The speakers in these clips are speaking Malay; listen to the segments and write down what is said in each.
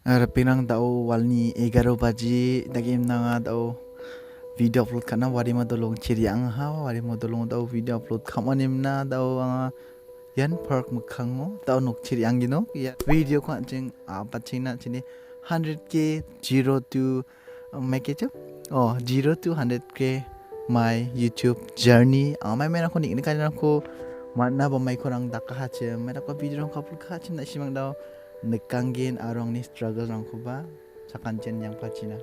Pinang tao walni 11 baji dagim nanga tao video upload kana wari ma dolong chiriang ha wari ma dolong tao video upload khamanim na tao yan park mukhango tao nok chiriang gino ya video ko anjing pachina chini 100k 0 to make it 0 to 100k my YouTube journey mai mera ko ni kan ko mana ba mai ko rang dakha che mera ko video rang upload kha chim na simang dao nekangin arong ni struggle rang ko ba sakanchen yang pachina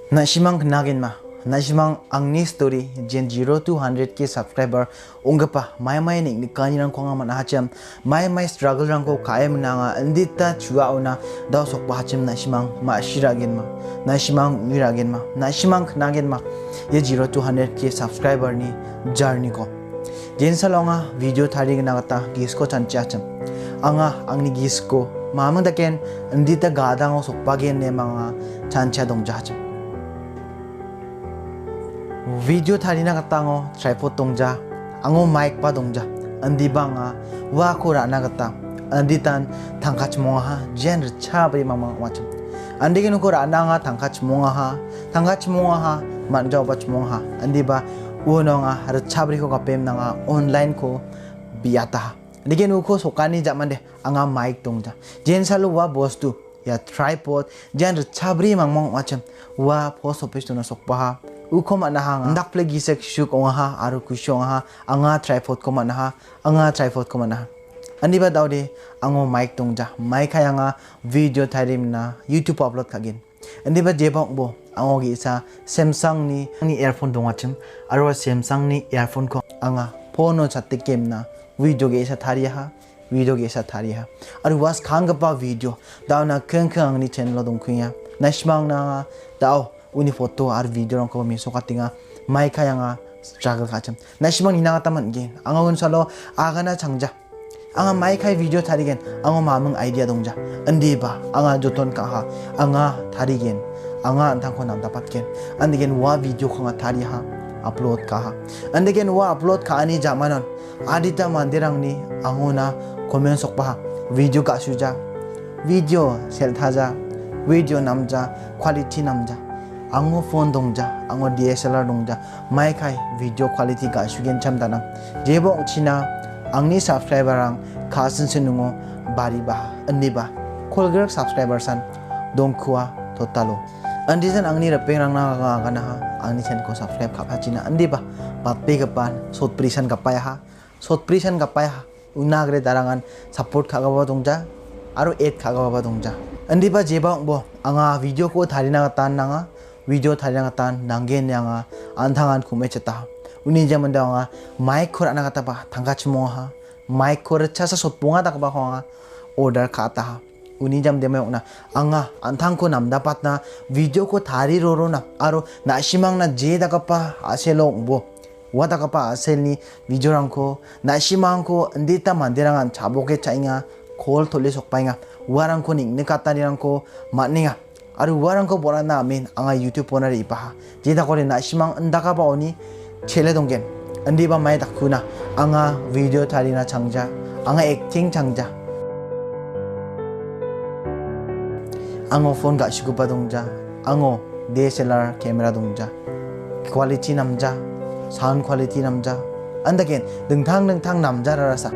na simang nagin ma na simang angni story gen 0 to 100k subscriber ongapa mai ni kani rang ko nga na hacham mai struggle rang ko kaem na nga andita chua ona da sok ba hachim na simang ma shiragin ma na simang miragin ma na simang nagin ma ye 0 to 100k subscriber ni journey ko gen salonga video thari na kata gis ko chancha cham anga angni gis ko mamang daken andita gadang o sokpagen ne mga chancha dongja cham video thari na kata ngo tripod dongja ango mic pa dongja andi banga wa ko ra na kata anditan thangkach monga ha gen cha bri mama wacham andi gen ko ra na nga thangkach monga ha man jaw bach monga ha andi ba uno nga har chabri ko kapem na nga online ko biata Digen uko sokani zaman deh anga mic dongja jen salu wa bostu ya tripod jen chabri mangmong macam wa post office tuna sokpa uko mana hang ndak play gisek shuk ha aru kushong ha anga tripod ko mana andi ba daude ango mic dongja mic hayanga video tharim na YouTube upload kagin andi ba jebong bo ango gi isa Samsung ni earphone dongachim aru Samsung ni earphone ko anga phone chatte kem na video ge isa thariya aru was khanga pa video daw na khang ni channel dong khuya nashmang na daw uni photo ar video rong ko mi so katinga mai khaya nga struggle khacham nashmang ni na taman ge angon salo agana changja anga mai khai video tharigen ango mamung idea dongja andi ba anga joton ka ha anga tharigen anga antang ko nam dapatken andigen wa video khanga thariya upload ka andigen wa upload ka ani jamanon adita mandirang ni angona comment sokpa video ka suja video sel thaja video namja quality namja ango phone dongja ango DSLR dongja mai khai video quality ka sugen chamdana jebong china angni subscriber ang khasin sinungo bari ba andiba kolger subscriber san dongkhua totalo andisan angni rapeng rang na kana angni channel ko subscribe ka china andiba bape gapan sot prisan kapaya unagre darangan support khagawa dongja aru 8 khagawa dongja andiba jebang bo anga video ko tharina tan nanga video tharina tan nangen yanga anthangan kume cheta uni jamanda anga mic khora na kata ba thanga chmo ha mic khora chasa sotpunga tak ba ha order khata ha uni jam deme na anga anthang ko namda patna video ko thari roro na aru na simang na je dakapa aselong bo wadakapa aselni video rangko nasimangko ndita mandirangan chaboke chainga khol thole sokpainga warangko ningne katani rangko matninga aru warangko borana amin anga YouTube ponare ipa jeda kore nasimang ndaka baoni chele donggen andiba mai dakuna anga video tharina changja anga acting changja ango phone ga shikupa dongja ango DSLR camera dongja quality namja sound quality namja andagen dengthang namjararasa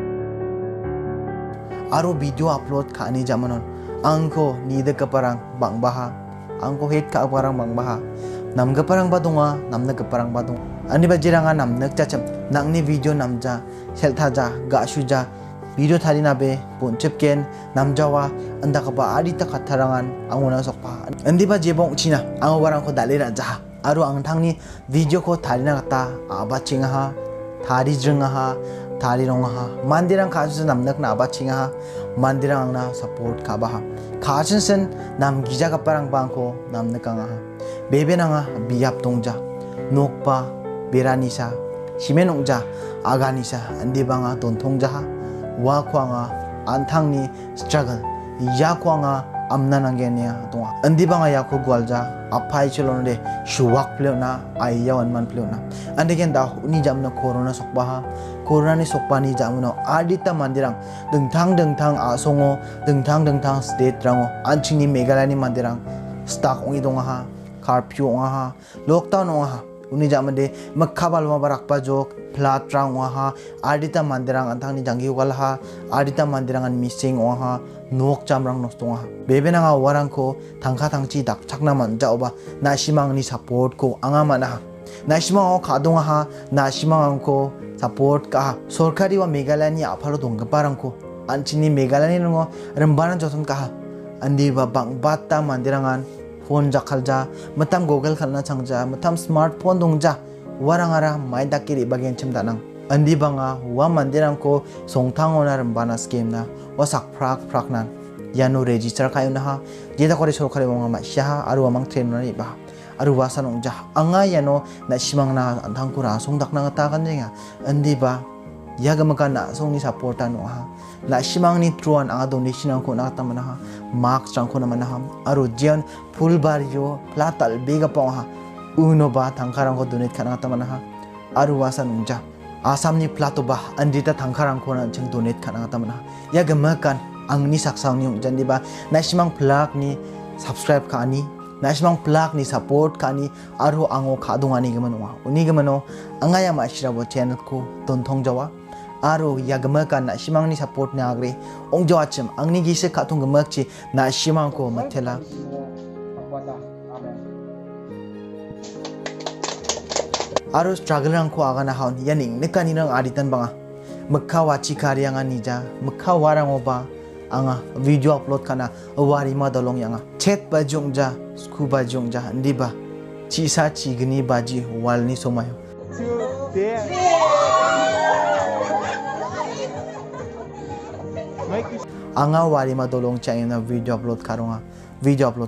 aro video upload khani jamanon angko nida kaparang bangbaha angko head ka parang bangbaha namga parang badunga namna kaparang badung ani bajiranga namnak chacham nangni video namja selthaja ga suja video tharina be ponchepken namjawa andaka ba adita khatharangan angona sokpa andiba jebong china angwarang ko dalira ja aru angthangni video ko tharina kata abachinga ha thari jringa ha thari ronga ha mandirang khasu namnak na abachinga ha mandirang na support ka ba ha khasin sen nam gija ka parang bangko namnakanga ha bebenanga biap tongja nokpa beranisa simenongja aganisa andibanga tontongja ha wa kwanga anthangni struggle ya kwanga amna nanggenya tunga andi banga ya ko gwalja apai chelon de shuwak pleona ayya wan man pleona andi gen da uni jamna corona sokba corona ni sokpa ni jamno adita mandirang dengtang asongo dengtang state rango anchini megalani mandirang stock ongi donga ha curfew onga ha lockdown onga ha uni jamade makkabal ma barakpa jok plat rang onga ha adita mandirang antang ni jangi wal ha adita mandirang an missing onga ha nok jamrang nostonga bebenanga warangko tangka tangchi dak chakna manja oba nasimang ni support ko anga mana nasimang khadonga ha nasimang ko support ka sorkari wa megalani apalo dong parangko anchini megalani ngo rembana joton ka andi ba bang batta mandirangan phone jakhalja matam google khalna changja matam smartphone dongja warangara maida kiri bagen chimdanang andi banga wa mandirangko songthangona rembana scheme na wasak prak nan yano register kayuna ha jeda kore sorkari wonga ma sha aru amang train na ba aru wasan ongja anga yano na simang na antangkura songdak na ta kanjenga andi ba yagamaka na songni support anu ha na simang ni truan anga donation ko na tamana ha marks changko na mana ha aru jian full barjo platal bega pa ha uno ba tangkarang ko donate kana tamana ha aru wasan ongja asamni plato ba andita tangkarang ko na cheng donate kana tamana yagamakan angni saksang ni ongjan diba na simang plak ni subscribe ka ani nasimang plak ni support kani aru ango khadungani gamano uni gamano angaya ma Rabo channel ko tontong jawa aru yagama kan nasimang ni support na agre ong jawa chim angni gise khatung gamak chi nasimang ko mathela aru struggle rang ko agana haun yaning nekani rang aditan banga mekha wachi karyanga nija mekha warang oba anga video upload kana wari ma dolong yanga chat ba jongja scuba jongja ndiba chisa chigni baji walni somayo anga wari ma dolong chayna video upload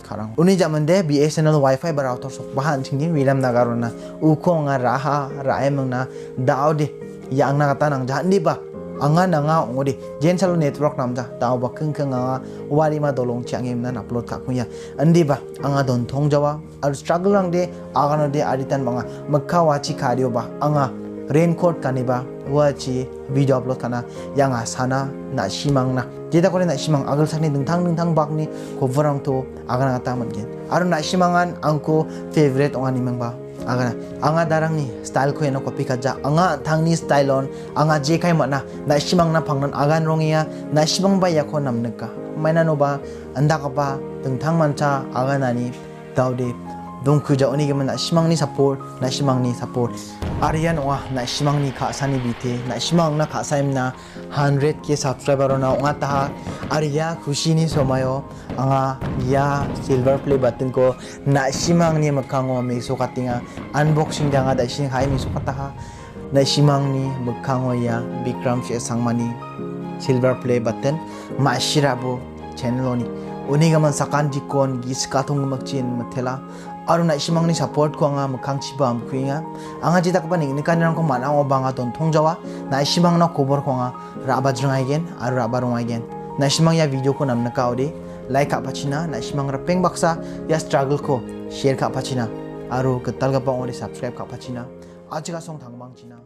karang uni jamande BSNL wifi router sok bahan chingni wilam nagarona uko nga raha raemna daudi yang na kata nang jandi ba anga nanga ngodi jensalo network namja taw ba keng anga wari ma dolong changim na upload ka kuya andi ba anga don thong jawa ar struggle rang de agano de aditan banga makha wachi khario ba anga raincoat kaniba wachi video upload kana yanga sana na simang na jeda kore na simang agal sani dengtang bakni coverang to agana kata mangen ar na simangan angko favorite ongani mangba agana anga darang ni style ko eno copy kaja anga thangni style on anga je kai mana na simang na phangnan agan rongia na simang ba yakho namneka maina no ba anda ka ba dengtang mancha aganani daude dong kuja oni gemen na simang ni support arian wa na simang ni kha sani bite na simang na kha saim na 100k subscriber na onga ta aria khushi ni somayo anga ya silver play button ko na simang ni makango me so katinga unboxing danga da sin hai mi so kata na simang ni makango ya Bikram she sangmani silver play button Masie Rabo channel oni oni gaman sakan dikon gis kathong makchin mathela aru na simang ni support ko anga makhang chiba am kuinga anga jita ka paning ni kanirang ko mana o banga ton thongjawa na simang na cover ko anga raba jrangai gen aru raba rongai gen na simang ya video ko namna ka ode like ka pachina na simang ra peng baksa ya struggle ko share ka pachina aru ketal ga pa ode subscribe ka pachina ajiga song thangmang china